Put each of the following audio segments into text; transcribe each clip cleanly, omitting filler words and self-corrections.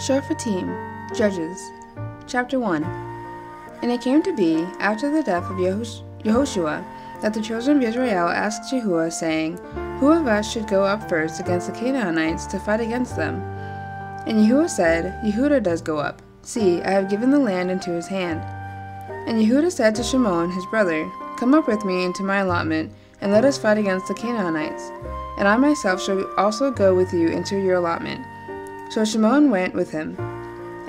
Shopherim, Judges, Chapter 1. And it came to be, after the death of Yehoshua, that the children of Israel asked Jehovah, saying, Who of us should go up first against the Canaanites to fight against them? And Yehoshua said, Yehudah does go up. See, I have given the land into his hand. And Yehudah said to Shimon his brother, Come up with me into my allotment, and let us fight against the Canaanites. And I myself shall also go with you into your allotment. So Shimon went with him.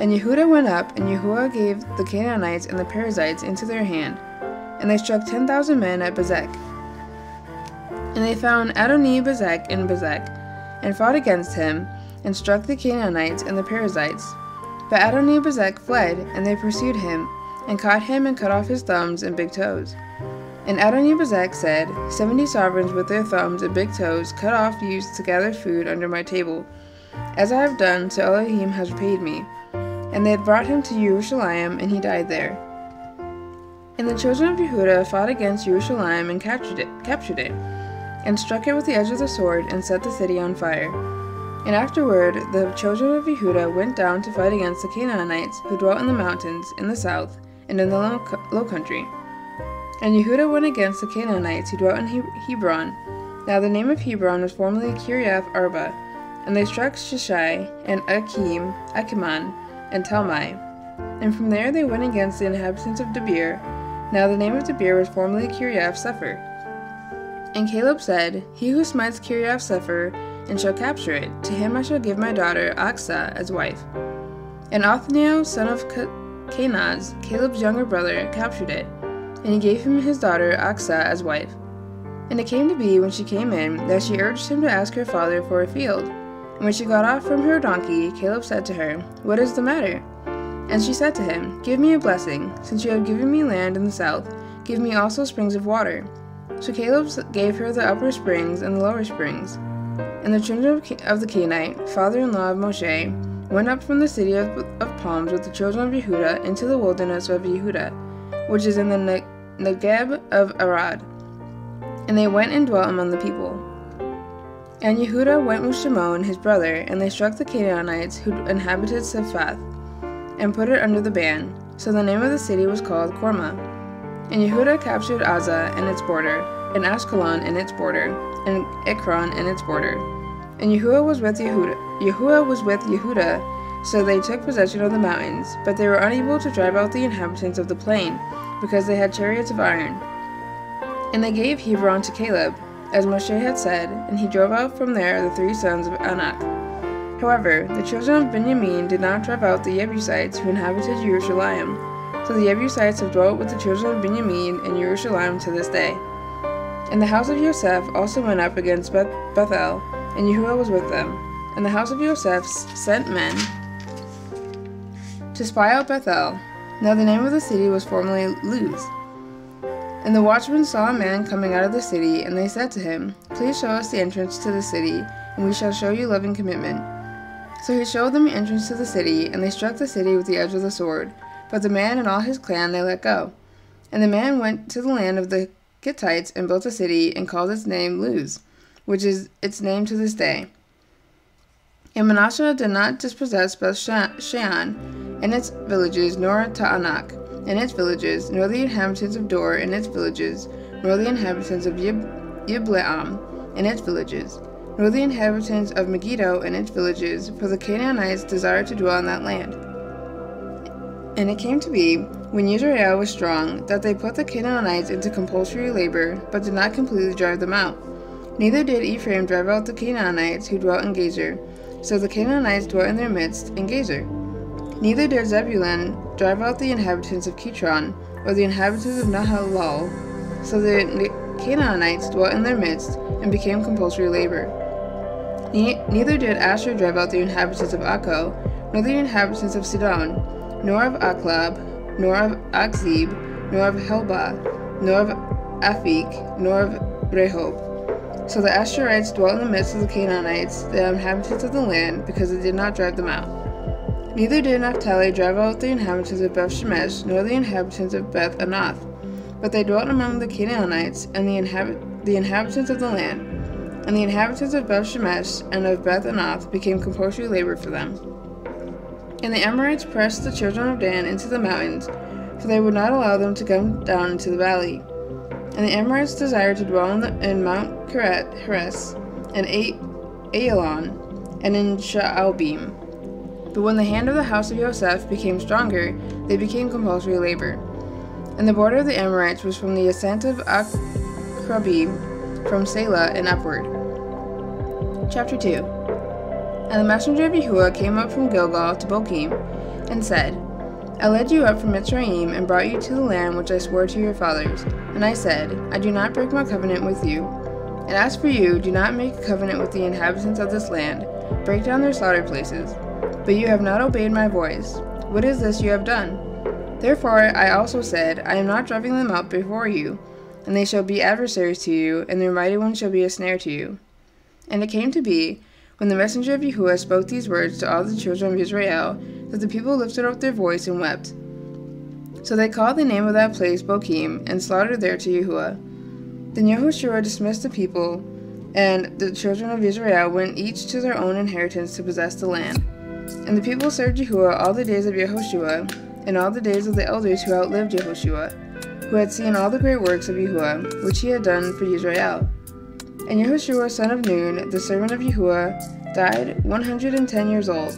And Yehudah went up, and Yehoshua gave the Canaanites and the Perizzites into their hand. And they struck 10,000 men at Bezek. And they found Adoni-Bezek in Bezek, and fought against him, and struck the Canaanites and the Perizzites. But Adoni-Bezek fled, and they pursued him, and caught him and cut off his thumbs and big toes. And Adoni-Bezek said, 70 sovereigns with their thumbs and big toes cut off used to gather food under my table. As I have done, so Elohim has repaid me. And they had brought him to Jerusalem, and he died there. And the children of Yehudah fought against Jerusalem and captured it, and struck it with the edge of the sword, and set the city on fire. And afterward the children of Yehudah went down to fight against the Canaanites, who dwelt in the mountains, in the south, and in the low country. And Yehudah went against the Canaanites who dwelt in Hebron. Now the name of Hebron was formerly Kiriath Arba. And they struck Sheshai, and Achiman, and Talmai. And from there they went against the inhabitants of Debir. Now the name of Debir was formerly Kiriath Sepher. And Caleb said, He who smites Kiriath Sepher, and shall capture it, to him I shall give my daughter Achsah as wife. And Othniel, son of Kenaz, Caleb's younger brother, captured it, and he gave him his daughter Achsah as wife. And it came to be, when she came in, that she urged him to ask her father for a field. And when she got off from her donkey, Caleb said to her, What is the matter? And she said to him, Give me a blessing, since you have given me land in the south, give me also springs of water. So Caleb gave her the upper springs and the lower springs. And the children of the Canaanite, father-in-law of Moshe, went up from the city of palms with the children of Yehudah into the wilderness of Yehudah, which is in the Negeb of Arad. And they went and dwelt among the people. And Yehudah went with Shimon his brother, and they struck the Canaanites who inhabited Sephath, and put it under the ban. So the name of the city was called Kormah. And Yehudah captured Azzah and its border, and Ashkelon and its border, and Ekron and its border. And Yehudah was with Yehudah, so they took possession of the mountains, but they were unable to drive out the inhabitants of the plain, because they had chariots of iron. And they gave Hebron to Caleb, as Moshe had said, and he drove out from there the 3 sons of Anak. However, the children of Benjamin did not drive out the Jebusites who inhabited Jerusalem, so the Jebusites have dwelt with the children of Benjamin in Jerusalem to this day. And the house of Yosef also went up against Bethel, and Yehudah was with them. And the house of Yosef sent men to spy out Bethel. Now the name of the city was formerly Luz. And the watchmen saw a man coming out of the city, and they said to him, Please show us the entrance to the city, and we shall show you loving commitment. So he showed them the entrance to the city, and they struck the city with the edge of the sword. But the man and all his clan they let go. And the man went to the land of the Hittites, and built a city, and called its name Luz, which is its name to this day. And Manasseh did not dispossess Beth-Shean and its villages, nor Ta'anak and its villages, nor the inhabitants of Dor and its villages, nor the inhabitants of Yibleam and its villages, nor the inhabitants of Megiddo and its villages, for the Canaanites desired to dwell in that land. And it came to be, when Israel was strong, that they put the Canaanites into compulsory labor, but did not completely drive them out. Neither did Ephraim drive out the Canaanites who dwelt in Gezer, so the Canaanites dwelt in their midst in Gezer. Neither did Zebulun drive out the inhabitants of Kitron, or the inhabitants of Nahalal, so the Canaanites dwelt in their midst, and became compulsory labor. Neither did Asher drive out the inhabitants of Akko, nor the inhabitants of Sidon, nor of Aklab, nor of Akzib, nor of Helba, nor of Aphik, nor of Rehob. So the Asherites dwelt in the midst of the Canaanites, the inhabitants of the land, because they did not drive them out. Neither did Naphtali drive out the inhabitants of Beth-Shemesh, nor the inhabitants of Beth-Anath, but they dwelt among the Canaanites and the inhabitants of the land. And the inhabitants of Beth-Shemesh and of Beth-Anath became compulsory labor for them. And the Amorites pressed the children of Dan into the mountains, for they would not allow them to come down into the valley. And the Amorites desired to dwell in Mount Heres, and Aelon, and in Shaalbim. But when the hand of the house of Yosef became stronger, they became compulsory labor. And the border of the Amorites was from the ascent of Akrabim, from Selah and upward. Chapter 2. And the messenger of Yahuwah came up from Gilgal to Bochim, and said, I led you up from Mitzrayim, and brought you to the land which I swore to your fathers. And I said, I do not break my covenant with you. And as for you, do not make a covenant with the inhabitants of this land, break down their slaughter places. But you have not obeyed my voice. What is this you have done? Therefore I also said, I am not driving them out before you, and they shall be adversaries to you, and their mighty ones shall be a snare to you. And it came to be, when the messenger of Yahuwah spoke these words to all the children of Israel, that the people lifted up their voice and wept. So they called the name of that place Bochim, and slaughtered there to Yahuwah. Then Yehoshua dismissed the people, and the children of Israel went each to their own inheritance to possess the land. And the people served Yahuwah all the days of Yehoshua, and all the days of the elders who outlived Yehoshua, who had seen all the great works of Yahuwah, which he had done for Israel. And Yehoshua son of Nun, the servant of Yahuwah, died 110 years old.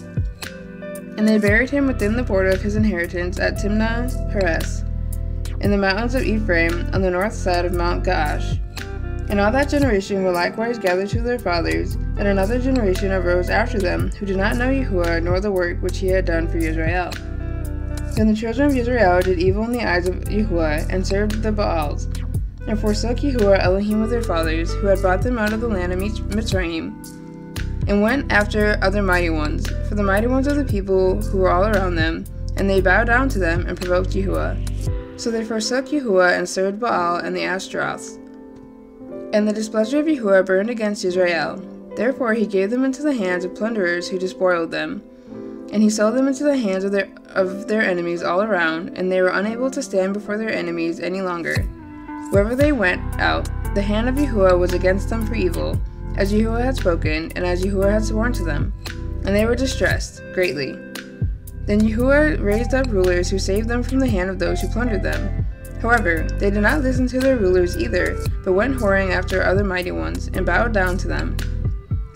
And they buried him within the border of his inheritance at Timnah Heres, in the mountains of Ephraim, on the north side of Mount Gaash. And all that generation were likewise gathered to their fathers, and another generation arose after them, who did not know Yahuwah, nor the work which he had done for Israel. Then the children of Israel did evil in the eyes of Yahuwah, and served the Baals, and forsook Yahuwah Elohim of their fathers, who had brought them out of the land of Mitzrayim, and went after other mighty ones, for the mighty ones of the people who were all around them, and they bowed down to them, and provoked Yahuwah. So they forsook Yahuwah, and served Baal and the Ashtaroths. And the displeasure of Yahuwah burned against Israel. Therefore he gave them into the hands of plunderers who despoiled them. And he sold them into the hands of their enemies all around, and they were unable to stand before their enemies any longer. Wherever they went out, the hand of Yahuwah was against them for evil, as Yahuwah had spoken, and as Yahuwah had sworn to them. And they were distressed greatly. Then Yahuwah raised up rulers who saved them from the hand of those who plundered them. However, they did not listen to their rulers either, but went whoring after other mighty ones, and bowed down to them.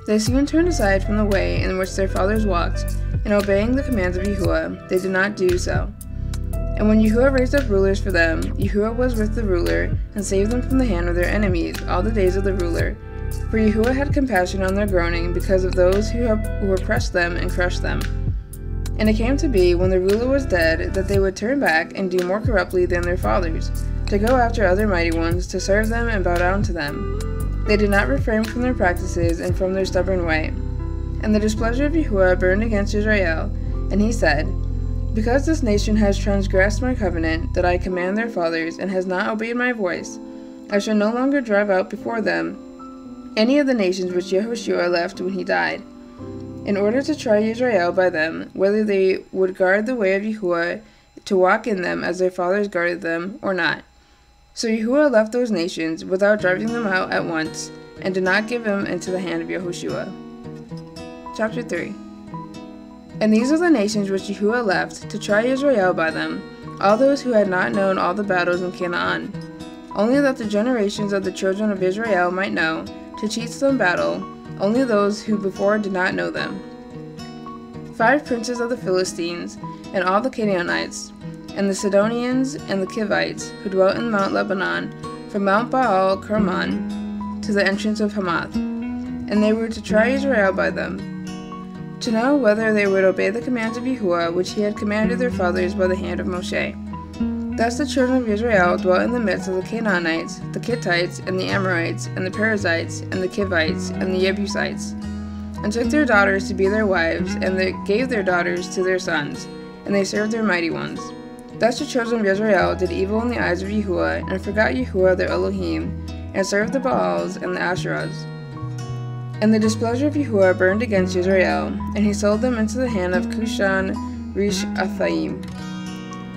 They soon turned aside from the way in which their fathers walked, and obeying the commands of Yahuwah, they did not do so. And when Yahuwah raised up rulers for them, Yahuwah was with the ruler, and saved them from the hand of their enemies all the days of the ruler. For Yahuwah had compassion on their groaning, because of those who oppressed them and crushed them. And it came to be, when the ruler was dead, that they would turn back and do more corruptly than their fathers, to go after other mighty ones, to serve them and bow down to them. They did not refrain from their practices and from their stubborn way. And the displeasure of Yahuwah burned against Israel, and he said, Because this nation has transgressed my covenant that I command their fathers, and has not obeyed my voice, I shall no longer drive out before them any of the nations which Yehoshua left when he died, in order to try Israel by them, whether they would guard the way of Yahuwah to walk in them as their fathers guarded them, or not. So Yahuwah left those nations without driving them out at once, and did not give them into the hand of Yehoshua. Chapter 3. And these are the nations which Yahuwah left, to try Israel by them, all those who had not known all the battles in Canaan, only that the generations of the children of Israel might know, to teach them battle, only those who before did not know them. 5 princes of the Philistines, and all the Canaanites, and the Sidonians, and the Kivites, who dwelt in Mount Lebanon, from Mount Baal Carmon to the entrance of Hamath. And they were to try Israel by them, to know whether they would obey the commands of Yahuwah, which he had commanded their fathers by the hand of Moshe. Thus the children of Israel dwelt in the midst of the Canaanites, the Kittites, and the Amorites, and the Perizzites, and the Kivites, and the Jebusites, and took their daughters to be their wives, and they gave their daughters to their sons, and they served their mighty ones. Thus the children of Israel did evil in the eyes of Yahuwah, and forgot Yahuwah their Elohim, and served the Baals and the Asherahs. And the displeasure of Yahuwah burned against Israel, and he sold them into the hand of Cushan Rishathaim,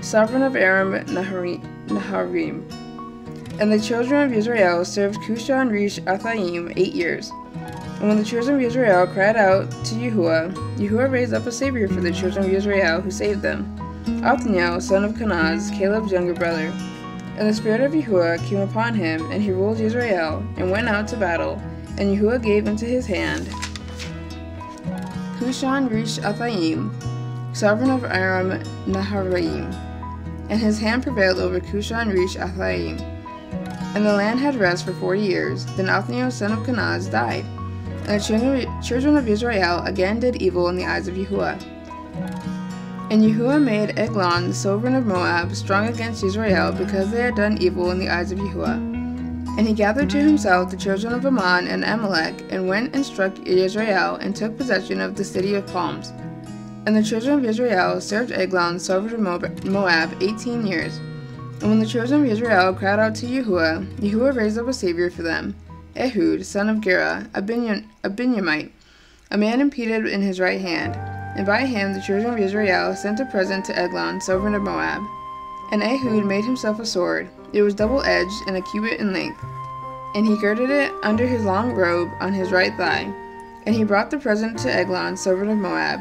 sovereign of Aram Naharim. And the children of Israel served Cushan Rishathaim 8 years. And when the children of Israel cried out to Yahuwah, Yahuwah raised up a savior for the children of Israel who saved them, Othniel, son of Kenaz, Caleb's younger brother. And the spirit of Yahuwah came upon him, and he ruled Israel, and went out to battle, and Yahuwah gave into his hand Cushan-Rish-Athaim, sovereign of Aram Naharaim, and his hand prevailed over Cushan-Rish-Athaim. And the land had rest for 40 years. Then Othniel, son of Kenaz, died. And the children of Israel again did evil in the eyes of Yahuwah. And Yahuwah made Eglon, the sovereign of Moab, strong against Israel, because they had done evil in the eyes of Yahuwah. And he gathered to himself the children of Ammon and Amalek, and went and struck Israel, and took possession of the city of palms. And the children of Israel served Eglon, sovereign of Moab, 18 years. And when the children of Israel cried out to Yahuwah, Yahuwah raised up a savior for them, Ehud, son of Gera, a Binyamite, a man impeded in his right hand. And by him the children of Israel sent a present to Eglon, sovereign of Moab. And Ehud made himself a sword. It was double-edged and a cubit in length. And he girded it under his long robe on his right thigh. And he brought the present to Eglon, sovereign of Moab.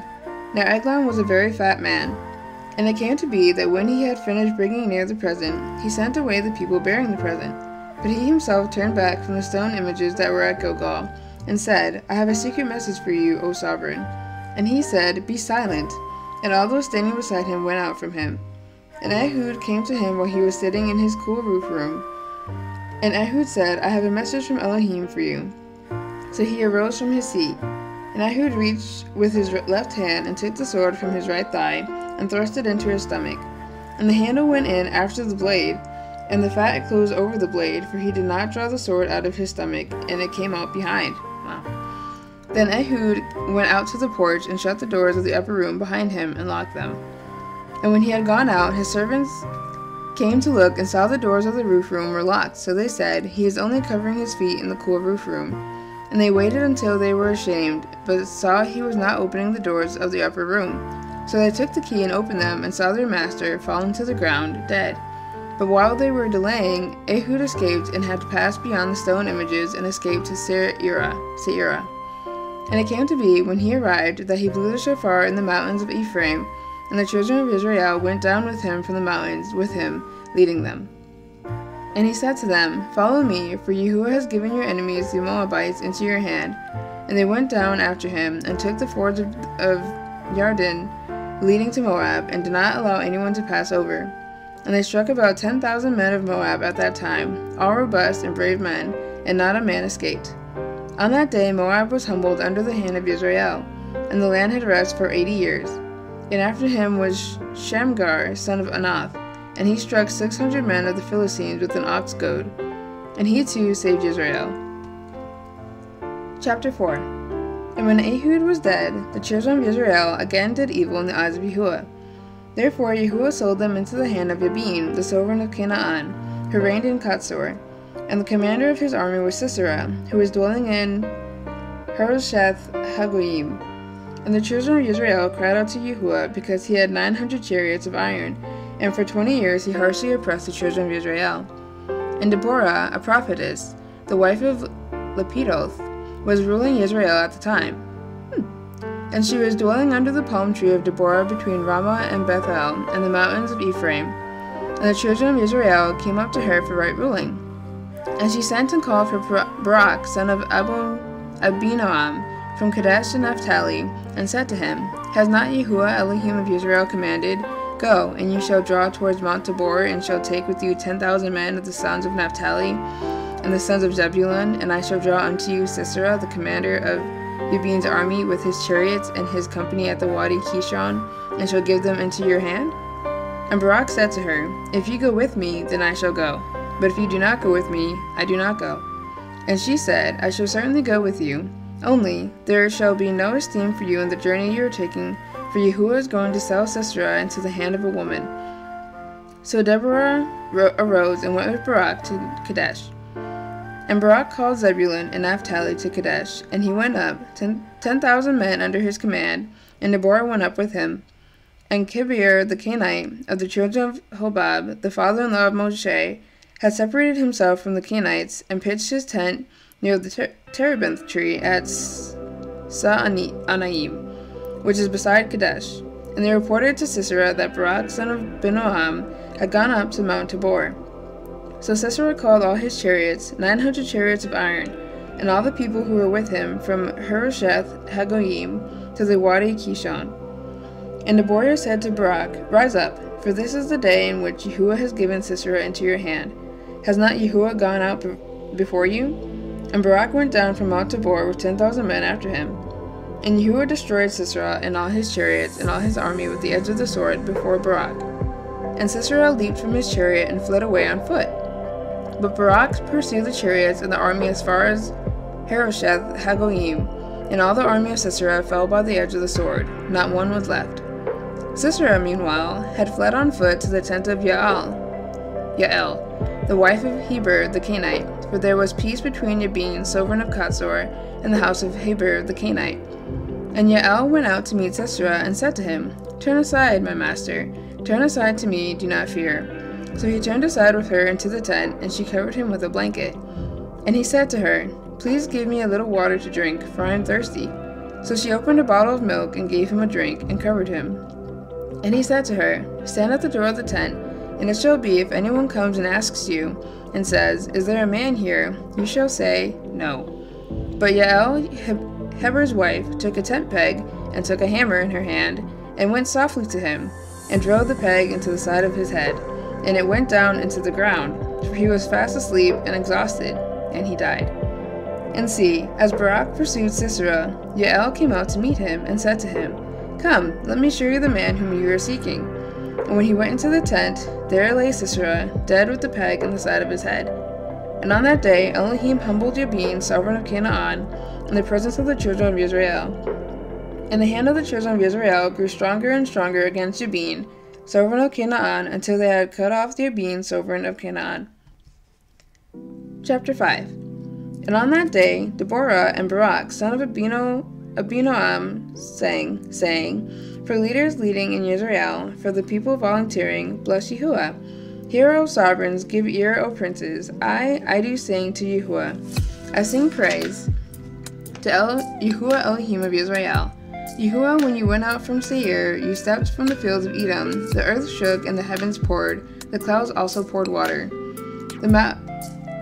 Now Eglon was a very fat man. And it came to be that when he had finished bringing near the present, he sent away the people bearing the present. But he himself turned back from the stone images that were at Gilgal, and said, I have a secret message for you, O sovereign. And he said, Be silent. And all those standing beside him went out from him. And Ehud came to him while he was sitting in his cool roof room. And Ehud said, I have a message from Elohim for you. So he arose from his seat. And Ehud reached with his left hand and took the sword from his right thigh, and thrust it into his stomach. And the handle went in after the blade, and the fat closed over the blade, for he did not draw the sword out of his stomach, and it came out behind. Wow. Then Ehud went out to the porch, and shut the doors of the upper room behind him, and locked them. And when he had gone out, his servants came to look, and saw the doors of the roof room were locked. So they said, He is only covering his feet in the cool roof room. And they waited until they were ashamed, but saw he was not opening the doors of the upper room. So they took the key and opened them, and saw their master fallen to the ground, dead. But while they were delaying, Ehud escaped, and had passed beyond the stone images, and escaped to Seirah. And it came to be, when he arrived, that he blew the shofar in the mountains of Ephraim, and the children of Israel went down with him from the mountains, with him, leading them. And he said to them, Follow me, for Yahuwah has given your enemies the Moabites into your hand. And they went down after him, and took the fords of Yarden, leading to Moab, and did not allow anyone to pass over. And they struck about 10,000 men of Moab at that time, all robust and brave men, and not a man escaped. On that day Moab was humbled under the hand of Israel, and the land had rest for 80 years. And after him was Shamgar, son of Anath, and he struck 600 men of the Philistines with an ox goad, and he too saved Israel. Chapter 4. And when Ehud was dead, the children of Israel again did evil in the eyes of Yahuwah. Therefore Yahuwah sold them into the hand of Yabin, the sovereign of Canaan, who reigned in Katsor. And the commander of his army was Sisera, who was dwelling in Harosheth Hagoyim. And the children of Israel cried out to Yahuwah, because he had 900 chariots of iron, and for 20 years he harshly oppressed the children of Israel. And Deborah, a prophetess, the wife of Lapidoth, was ruling Israel at the time. And she was dwelling under the palm tree of Deborah between Ramah and Bethel, and the mountains of Ephraim. And the children of Israel came up to her for right ruling. And she sent and called for Barak, son of Abinoam, from Kadesh to Naphtali, and said to him, Has not Yahuwah Elohim of Israel commanded, Go, and you shall draw towards Mount Tabor, and shall take with you 10,000 men of the sons of Naphtali, and the sons of Zebulun, and I shall draw unto you Sisera, the commander of Yabin's army, with his chariots and his company at the Wadi Kishon, and shall give them into your hand? And Barak said to her, If you go with me, then I shall go. But if you do not go with me, I do not go. And she said, I shall certainly go with you. Only, there shall be no esteem for you in the journey you are taking, for Yahuwah is going to sell Sisera into the hand of a woman. So Deborah arose and went with Barak to Kadesh. And Barak called Zebulun and Naphtali to Kadesh, and he went up, 10,000 men under his command, and Deborah went up with him. And Kibir the Kenite, of the children of Hobab, the father-in-law of Moshe, had separated himself from the Kenites, and pitched his tent near the terebinth tree at Sa'anaim, which is beside Kadesh. And they reported to Sisera that Barak, son of Binoam, had gone up to Mount Tabor. So Sisera called all his chariots, 900 chariots of iron, and all the people who were with him from Harosheth Hagoyim to the Wadi Kishon. And Deborah said to Barak, Rise up, for this is the day in which Yahuwah has given Sisera into your hand. Has not Yahuwah gone out before you? And Barak went down from Mount Tabor with 10,000 men after him. And Yahuwah destroyed Sisera and all his chariots and all his army with the edge of the sword before Barak. And Sisera leaped from his chariot and fled away on foot. But Barak pursued the chariots and the army as far as Harosheth Hagoyim, and all the army of Sisera fell by the edge of the sword. Not one was left. Sisera, meanwhile, had fled on foot to the tent of Yael, the wife of Heber the Kenite, for there was peace between Jabin, sovereign of Katzor, and the house of Heber the Kenite. And Yael went out to meet Sisera, and said to him, Turn aside, my master, turn aside to me, do not fear. So he turned aside with her into the tent, and she covered him with a blanket. And he said to her, Please give me a little water to drink, for I am thirsty. So she opened a bottle of milk, and gave him a drink, and covered him. And he said to her, Stand at the door of the tent, and it shall be, if anyone comes and asks you, and says, Is there a man here? You shall say, No. But Yael, Heber's wife, took a tent peg, and took a hammer in her hand, and went softly to him, and drove the peg into the side of his head, and it went down into the ground, for he was fast asleep and exhausted, and he died. And see, as Barak pursued Sisera, Yael came out to meet him, and said to him, Come, let me show you the man whom you are seeking. And when he went into the tent, there lay Sisera, dead with the peg in the side of his head. And on that day Elohim humbled Jabin, sovereign of Canaan, in the presence of the children of Israel. And the hand of the children of Israel grew stronger and stronger against Jabin, sovereign of Canaan, until they had cut off Jabin, sovereign of Canaan. Chapter 5. And on that day Deborah and Barak, son of Abinoam, sang, saying, For leaders leading in Israel, for the people volunteering, bless Yahuwah. Hear, O sovereigns, give ear, O princes. I do sing to Yahuwah. I sing praise to Yahuwah Elohim of Israel. Yahuwah, when you went out from Seir, you stepped from the fields of Edom. The earth shook and the heavens poured. The clouds also poured water. The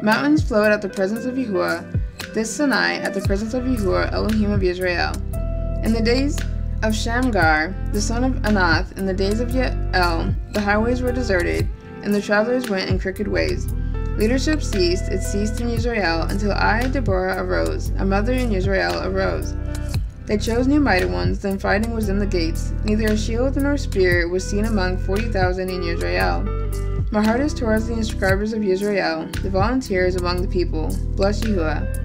mountains flowed at the presence of Yahuwah. This Sinai at the presence of Yahuwah Elohim of Israel. In the days of Shamgar, the son of Anath, in the days of Yael, the highways were deserted, and the travelers went in crooked ways. Leadership ceased, it ceased in Israel, until I, Deborah, arose. A mother in Israel arose. They chose new mighty ones, then fighting was in the gates. Neither a shield nor a spear was seen among 40,000 in Israel. My heart is towards the inscribers of Israel, the volunteers among the people. Bless Yahuwah.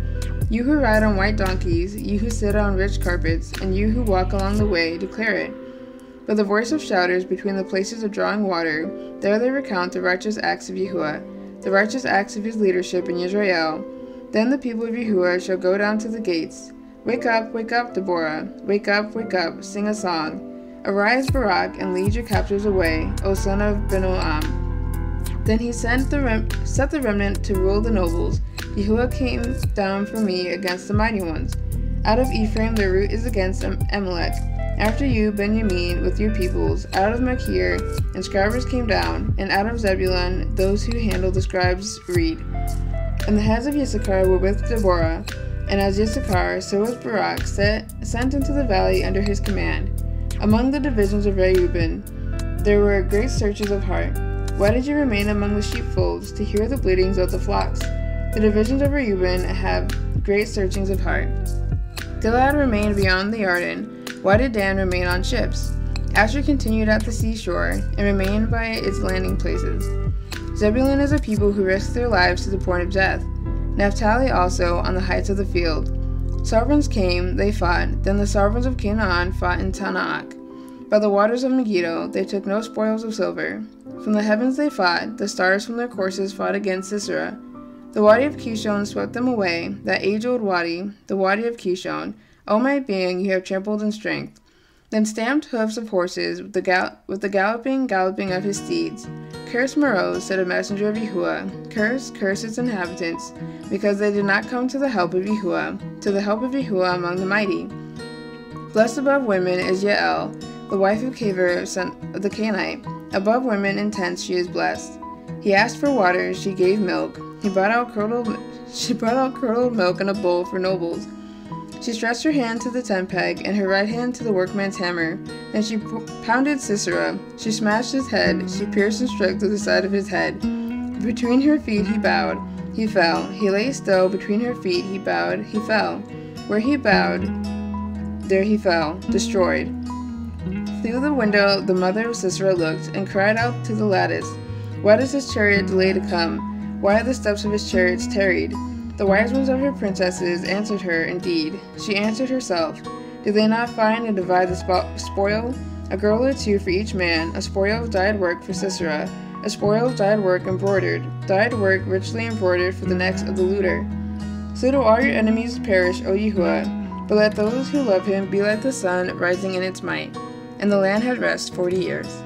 You who ride on white donkeys, you who sit on rich carpets, and you who walk along the way, declare it. By the voice of shouters between the places of drawing water, there they recount the righteous acts of Yahuwah, the righteous acts of his leadership in Israel. Then the people of Yahuwah shall go down to the gates. Wake up, Deborah. Wake up, sing a song. Arise, Barak, and lead your captives away, O son of Binoam. Then he set the remnant to rule the nobles. Yahuwah came down for me against the mighty ones. Out of Ephraim the root is against Amalek. After you, Benjamin, with your peoples. Out of Machir, inscribers came down, and out of Zebulun, those who handle the scribes' reed. And the heads of Issachar were with Deborah, and as Issachar, so was Barak, sent into the valley under his command. Among the divisions of Reuben, there were great searches of heart. Why did you remain among the sheepfolds, to hear the bleatings of the flocks? The divisions of Reuben have great searchings of heart. Gilad remained beyond the Jordan. Why did Dan remain on ships? Asher continued at the seashore, and remained by its landing places. Zebulun is a people who risk their lives to the point of death. Naphtali also on the heights of the field. Sovereigns came, they fought. Then the sovereigns of Canaan fought in Tanakh. By the waters of Megiddo they took no spoils of silver. From the heavens they fought. The stars from their courses fought against Sisera. The Wadi of Kishon swept them away, that age-old Wadi, the Wadi of Kishon. O my being, you have trampled in strength. Then stamped hoofs of horses, with the galloping of his steeds. Curse Meroz, said a messenger of Yahuwah. Curse its inhabitants, because they did not come to the help of Yahuwah among the mighty. Blessed above women is Yael, the wife of Kaver, son of the Canaanite. Above women in tents she is blessed. He asked for water, she gave milk. She brought out curdled milk in a bowl for nobles. She stretched her hand to the tent peg, and her right hand to the workman's hammer. Then she pounded Sisera. She smashed his head. She pierced and struck through the side of his head. Between her feet he bowed. He fell. He lay still. Between her feet he bowed. He fell. Where he bowed, there he fell, destroyed. Through the window the mother of Sisera looked, and cried out to the lattice, Why does his chariot delay to come? Why have the steps of his chariots tarried? The wise ones of her princesses answered her, indeed. She answered herself, Did they not find and divide the spoil? A girl or two for each man, a spoil of dyed work for Sisera, a spoil of dyed work embroidered, dyed work richly embroidered for the necks of the looter. So do all your enemies perish, O Yahuwah, but let those who love him be like the sun rising in its might. And the land had rest 40 years.